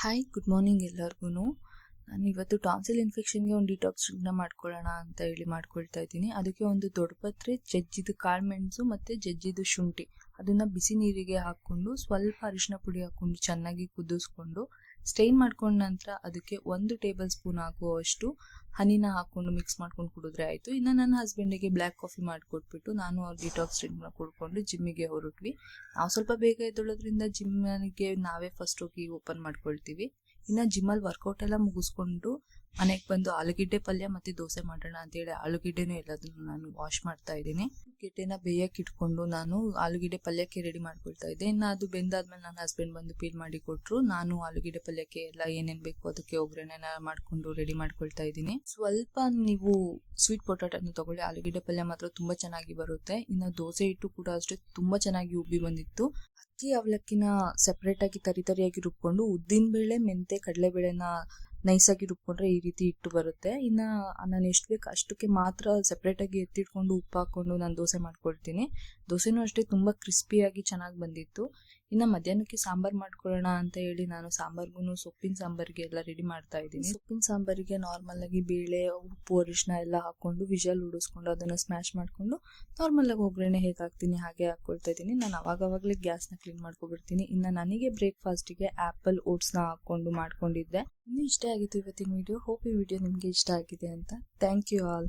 Hi good morning ಎಲ್ಲರಿಗೂ. ನಾನು ಇವತ್ತು ಟಾನ್ಸಿಲ್ ಇನ್ಫೆಕ್ಷನ್ಗೆ ಒಂದು ಡಿಟಾಕ್ಸ್ ಡ್ರಿಂಕ್ನ ಮಾಡ್ಕೊಳ್ಳೋಣ ಅಂತ ಹೇಳಿ ಮಾಡ್ಕೊಳ್ತಾ ಇದ್ದೀನಿ. ಅದಕ್ಕೆ ಒಂದು ದೊಡ್ಡ ಪತ್ರೆ, ಜಜ್ಜಿದ ಕಾಳುಮೆಣಸು ಮತ್ತು ಜಜ್ಜಿದ ಶುಂಠಿ ಅದನ್ನು ಬಿಸಿ ನೀರಿಗೆ ಹಾಕ್ಕೊಂಡು ಸ್ವಲ್ಪ ಅರಿಶಿನ ಪುಡಿ ಹಾಕ್ಕೊಂಡು ಚೆನ್ನಾಗಿ ಕುದಿಸ್ಕೊಂಡು ಸ್ಟೈನ್ ಮಾಡ್ಕೊಂಡ ನಂತರ ಅದಕ್ಕೆ 1 ಟೇಬಲ್ ಸ್ಪೂನ್ ಆಗುವಷ್ಟು ಹನಿನ ಹಾಕ್ಕೊಂಡು ಮಿಕ್ಸ್ ಮಾಡ್ಕೊಂಡು ಕುಡಿದ್ರೆ ಆಯಿತು. ಇನ್ನು ನನ್ನ ಹಸ್ಬೆಂಡಿಗೆ ಬ್ಲ್ಯಾಕ್ ಕಾಫಿ ಮಾಡಿಕೊಟ್ಬಿಟ್ಟು ನಾನು ಅವ್ರ ಡಿಟಾಕ್ಸ್ ಡ್ರಿಂಕ್ನ ಕುಡ್ಕೊಂಡು ಜಿಮ್ಮಿಗೆ ಹೊರಟ್ವಿ. ನಾವು ಸ್ವಲ್ಪ ಬೇಗ ಎದ್ದೊಳೋದ್ರಿಂದ ಜಿಮ್ಮಿಗೆ ನಾವೇ ಫಸ್ಟ್ ಹೋಗಿ ಓಪನ್ ಮಾಡ್ಕೊಳ್ತೀವಿ. ಇನ್ನು ಜಿಮ್ಮಲ್ಲಿ ವರ್ಕೌಟ್ ಎಲ್ಲ ಮುಗಿಸ್ಕೊಂಡು ಮನೆಗೆ ಬಂದು ಆಲೂಗೆಡ್ಡೆ ಪಲ್ಯ ಮತ್ತು ದೋಸೆ ಮಾಡೋಣ ಅಂತೇಳಿ ಆಲೂಗೆಡ್ಡೆನೂ ಎಲ್ಲದನ್ನು ನಾನು ವಾಶ್ ಮಾಡ್ತಾ ಇದ್ದೀನಿ. ಗೆಡ್ಡೆನ ಬೇಯಕ್ಕೆ ಇಟ್ಕೊಂಡು ನಾನು ಆಲೂಗೆಡ್ಡೆ ಪಲ್ಯಕ್ಕೆ ರೆಡಿ ಮಾಡ್ಕೊಳ್ತಾ ಇದ್ದೆ. ಇನ್ನು ಅದು ಬೆಂದಾದ್ಮೇಲೆ ನನ್ನ ಹಸ್ಬೆಂಡ್ ಬಂದು ಪೀಲ್ ಮಾಡಿ ಕೊಟ್ಟರು. ನಾನು ಆಲೂಗೆಡ್ಡೆ ಪಲ್ಯಕ್ಕೆ ಎಲ್ಲ ಏನೇನು ಬೇಕು ಅದಕ್ಕೆ ಒಗ್ಗರಣೆನ ಮಾಡ್ಕೊಂಡು ರೆಡಿ ಮಾಡ್ಕೊಳ್ತಾ ಇದ್ದೀನಿ. ಸ್ವಲ್ಪ ನೀವು ಸ್ವೀಟ್ ಪೊಟ್ಯಾಟೋನ ತಗೊಳ್ಳಿ, ಆಲೂಗೆಡ್ಡೆ ಪಲ್ಯ ಮಾತ್ರ ತುಂಬ ಚೆನ್ನಾಗಿ ಬರುತ್ತೆ. ಇನ್ನು ದೋಸೆ ಹಿಟ್ಟು ಕೂಡ ಅಷ್ಟೇ ತುಂಬ ಚೆನ್ನಾಗಿ ಉಬ್ಬಿ ಬಂದಿತ್ತು. ಅಕ್ಕಿ ಅವಲಕ್ಕಿನ ಸೆಪ್ರೇಟಾಗಿ ತರಿಯಾಗಿ ರುಬ್ಕೊಂಡು ಉದ್ದಿನಬೇಳೆ ಮೆಂತೆ ಕಡಲೆಬೇಳೆನ ನೈಸಾಗಿ ರುಬ್ಕೊಂಡ್ರೆ ಈ ರೀತಿ ಹಿಟ್ಟು ಬರುತ್ತೆ. ಇನ್ನು ನಾನು ಎಷ್ಟು ಬೇಕು ಅಷ್ಟಕ್ಕೆ ಮಾತ್ರ ಸೆಪ್ರೇಟಾಗಿ ಎತ್ತಿಟ್ಕೊಂಡು ಉಪ್ಪು ಹಾಕ್ಕೊಂಡು ನಾನು ದೋಸೆ ಮಾಡ್ಕೊಳ್ತೀನಿ. ದೋಸೆನೂ ಅಷ್ಟೇ ತುಂಬ ಕ್ರಿಸ್ಪಿಯಾಗಿ ಚೆನ್ನಾಗಿ ಬಂದಿತ್ತು. ಇನ್ನು ಮಧ್ಯಾಹ್ನಕ್ಕೆ ಸಾಂಬಾರು ಮಾಡ್ಕೊಳ್ಳೋಣ ಅಂತ ಹೇಳಿ ನಾನು ಸಾಂಬಾರ್ಗೂ ಸೊಪ್ಪಿನ ಸಾಂಬಾರಿಗೆ ಎಲ್ಲ ರೆಡಿ ಮಾಡ್ತಾ ಇದ್ದೀನಿ. ಸೊಪ್ಪಿನ ಸಾಂಬಾರಿಗೆ ನಾರ್ಮಲಾಗಿ ಬೇಳೆ, ಉಪ್ಪು, ಅರಿಶಿನ ಎಲ್ಲ ಹಾಕ್ಕೊಂಡು ವಿಷಲ್ ಉಡಿಸ್ಕೊಂಡು ಅದನ್ನು ಸ್ಮ್ಯಾಶ್ ಮಾಡಿಕೊಂಡು ನಾರ್ಮಲಾಗಿ ಒಗ್ಗರಣೆ ಹೇಗೆ ಹಾಕ್ತೀನಿ ಹಾಗೆ ಹಾಕ್ಕೊಳ್ತಾ ಇದ್ದೀನಿ. ನಾನು ಅವಾಗವಾಗಲೇ ಗ್ಯಾಸ್ನ ಕ್ಲೀನ್ ಮಾಡ್ಕೊಬಿಡ್ತೀನಿ. ಇನ್ನು ನನಗೆ ಬ್ರೇಕ್ಫಾಸ್ಟಿಗೆ ಆ್ಯಪಲ್ ಓಟ್ಸ್ನ ಹಾಕ್ಕೊಂಡು ಮಾಡ್ಕೊಂಡಿದ್ದೆ. ಇನ್ನೂ ಇಷ್ಟ ಆಗಿತ್ತು ಇವತ್ತಿನ ವಿಡಿಯೋ. ಹೋಪ್ ಈ ವಿಡಿಯೋ ನಿಮಗೆ ಇಷ್ಟ ಆಗಿದೆ ಅಂತ. Thank you all.